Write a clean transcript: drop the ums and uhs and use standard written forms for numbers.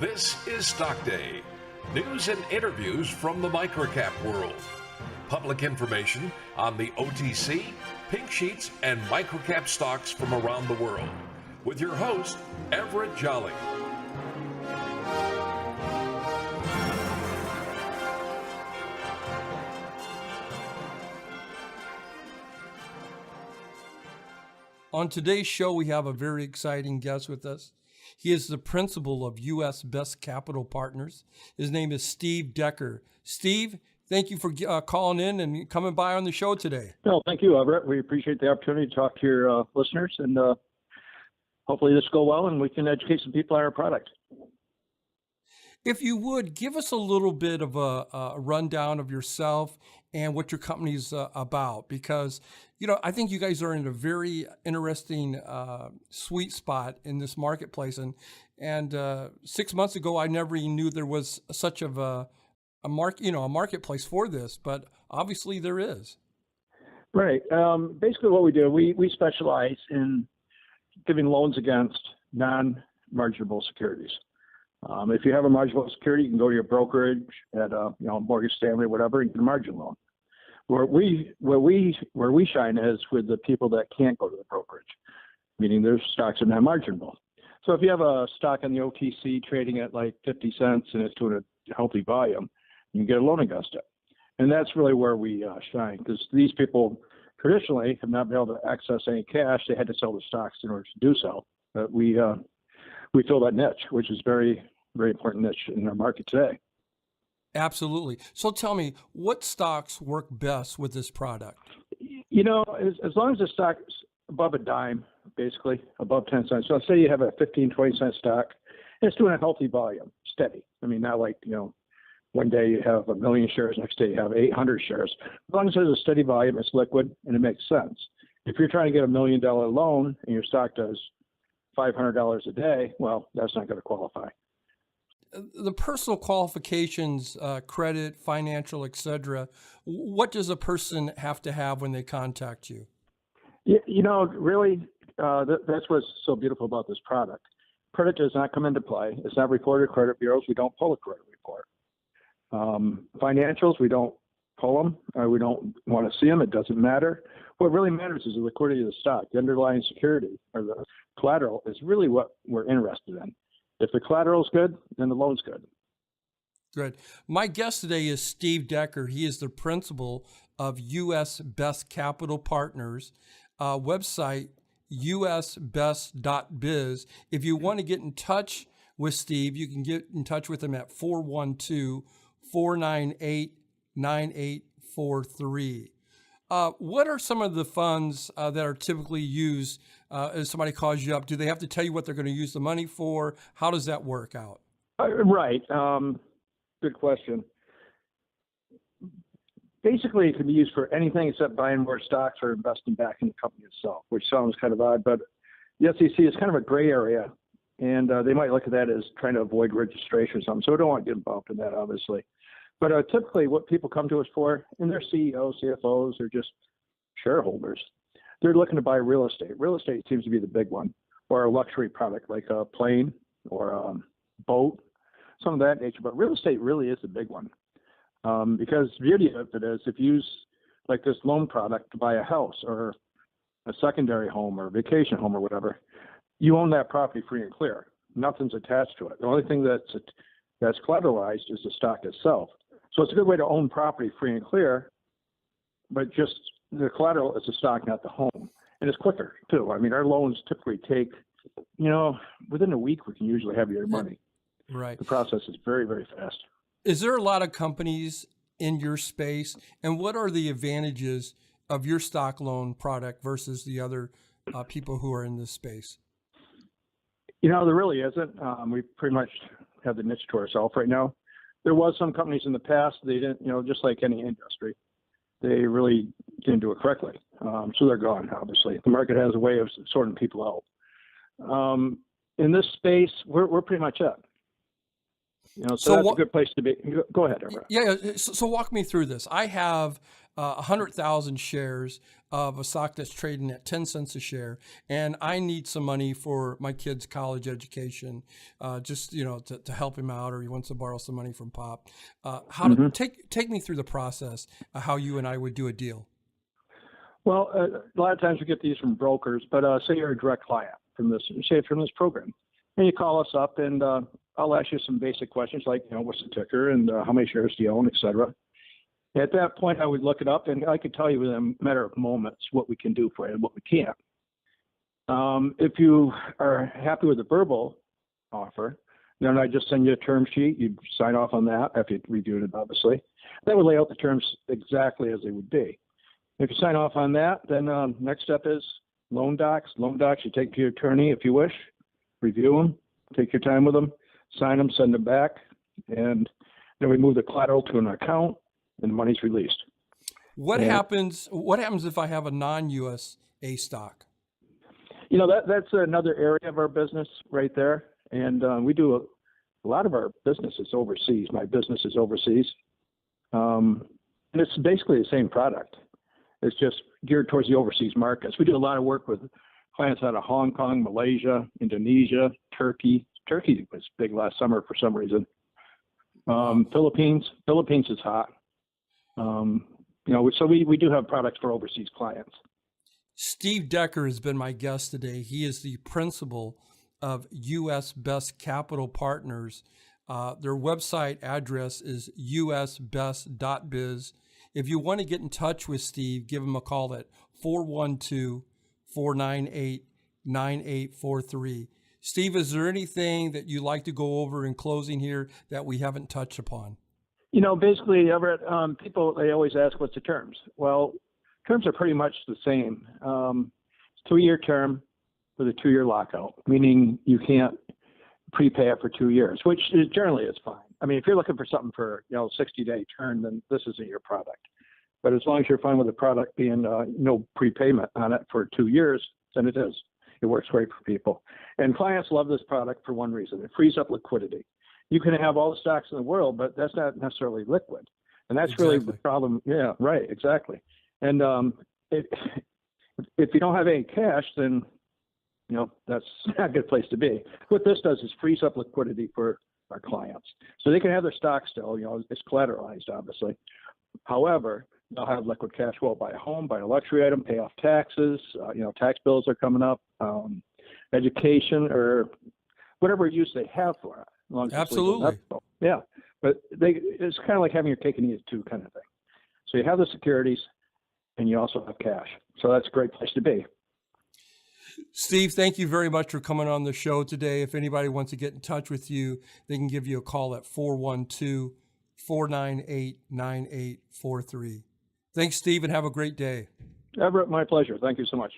This is Stock Day. News and interviews from the microcap world. Public information on the OTC, pink sheets, and microcap stocks from around the world. With your host, Everett Jolly. On today's show, we have a very exciting guest with us. He is the principal of USBest Capital Partners. His name is Steve Decker. Steve, thank you for calling in and coming by on the show today. No, thank you, Everett. We appreciate the opportunity to talk to your listeners, and hopefully this will go well and we can educate some people on our product. If you would, give us a little bit of a rundown of yourself and what your company's about, because, you know, I think you guys are in a very interesting sweet spot in this marketplace. And 6 months ago, I never even knew there was such of a marketplace for this, but obviously there is. Right. Basically what we do, we specialize in giving loans against non-marginable securities. If you have a marginable security, you can go to your brokerage at Morgan Stanley, whatever, and get a margin loan. Where we shine is with the people that can't go to the brokerage, meaning their stocks are not marginable. So if you have a stock on the OTC trading at like 50 cents and it's doing a healthy volume, you can get a loan against it. And that's really where we shine, because these people traditionally have not been able to access any cash. They had to sell the stocks in order to do so. But we fill that niche, which is very, very important niche in our market today. Absolutely. So tell me, what stocks work best with this product? You know, as long as the stock's above a dime, basically, above 10 cents. So let's say you have a 15, 20 cent stock, and it's doing a healthy volume, steady. I mean, not like, one day you have 1 million shares, next day you have 800 shares. As long as there's a steady volume, it's liquid, and it makes sense. If you're trying to get $1 million loan and your stock does $500 a day, well, that's not going to qualify. The personal qualifications, credit, financial, etc. What does a person have to have when they contact you? Really, that's what's so beautiful about this product. Credit does not come into play. It's not reported to credit bureaus. We don't pull a credit report. Financials, we don't pull them. We don't want to see them. It doesn't matter. What really matters is the liquidity of the stock. The underlying security or the collateral is really what we're interested in. If the collateral is good, then the loan's good. Good. My guest today is Steve Decker. He is the principal of USBest Capital Partners, website USBest.biz. If you want to get in touch with Steve, you can get in touch with him at 412-498-9843. What are some of the funds that are typically used if somebody calls you up? Do they have to tell you what they're going to use the money for? How does that work out? Right. Good question. Basically, it can be used for anything except buying more stocks or investing back in the company itself, which sounds kind of odd, but the SEC is kind of a gray area, and they might look at that as trying to avoid registration or something, so we don't want to get involved in that, obviously. But typically what people come to us for, and they're CEOs, CFOs, or just shareholders, they're looking to buy real estate. Real estate seems to be the big one, or a luxury product like a plane or a boat, some of that nature. But real estate really is the big one, because the beauty of it is if you use like this loan product to buy a house or a secondary home or a vacation home or whatever, you own that property free and clear. Nothing's attached to it. The only thing that's collateralized is the stock itself. So it's a good way to own property free and clear, but just the collateral is the stock, not the home. And it's quicker, too. I mean, our loans typically take, within a week, we can usually have your money. Right. The process is very, very fast. Is there a lot of companies in your space? And what are the advantages of your stock loan product versus the other people who are in this space? There really isn't. We pretty much have the niche to ourselves right now. There was some companies in the past, they didn't, just like any industry, they really didn't do it correctly. So they're gone, obviously. The market has a way of sorting people out. In this space, we're pretty much it. So that's a good place to be. Go ahead, Everett. Yeah. So walk me through this. I have 100,000 shares of a stock that's trading at 10 cents a share, and I need some money for my kid's college education, just to help him out, or he wants to borrow some money from Pop. Take me through the process of how you and I would do a deal. Well, a lot of times we get these from brokers, but say you're a direct client from this program, and you call us up, and I'll ask you some basic questions like, what's the ticker and how many shares do you own, et cetera. At that point, I would look it up, and I could tell you within a matter of moments what we can do for you and what we can't. If you are happy with the verbal offer, then I just send you a term sheet. You sign off on that after you've reviewed it, obviously. That would lay out the terms exactly as they would be. If you sign off on that, then next step is loan docs. Loan docs you take to your attorney if you wish, review them, take your time with them, sign them, send them back, and then we move the collateral to an account, and the money's released. What happens if I have a non-USA stock? That's another area of our business right there, and we do a lot of our business is overseas. My business is overseas, and it's basically the same product. It's just geared towards the overseas markets. We do a lot of work with clients out of Hong Kong, Malaysia, Indonesia, Turkey. Turkey was big last summer for some reason. Philippines is hot. So we do have products for overseas clients. Steve Decker has been my guest today. He is the principal of USBest Capital Partners. Their website address is USBest.biz. If you want to get in touch with Steve, give him a call at 412-498-9843. Steve, is there anything that you'd like to go over in closing here that we haven't touched upon? Basically, Everett, people, they always ask, what's the terms? Well, terms are pretty much the same. It's a 2-year term with a 2-year lockout, meaning you can't prepay it for 2 years, which is generally is fine. I mean, if you're looking for something for, 60-day term, then this isn't your product. But as long as you're fine with the product being no prepayment on it for 2 years, then it is. It works great for people. And clients love this product for one reason. It frees up liquidity. You can have all the stocks in the world, but that's not necessarily liquid. And that's really the problem. Yeah, right, exactly. And if you don't have any cash, then, that's not a good place to be. What this does is frees up liquidity for our clients. So they can have their stock still, it's collateralized, obviously. However, they'll have liquid cash flow, buy a home, buy a luxury item, pay off taxes, tax bills are coming up, education, or whatever use they have for it. As long as absolutely. Yeah. But it's kind of like having your cake and eat it too kind of thing. So you have the securities and you also have cash. So that's a great place to be. Steve, thank you very much for coming on the show today. If anybody wants to get in touch with you, they can give you a call at 412-498-9843. Thanks, Steve, and have a great day. Everett, my pleasure. Thank you so much.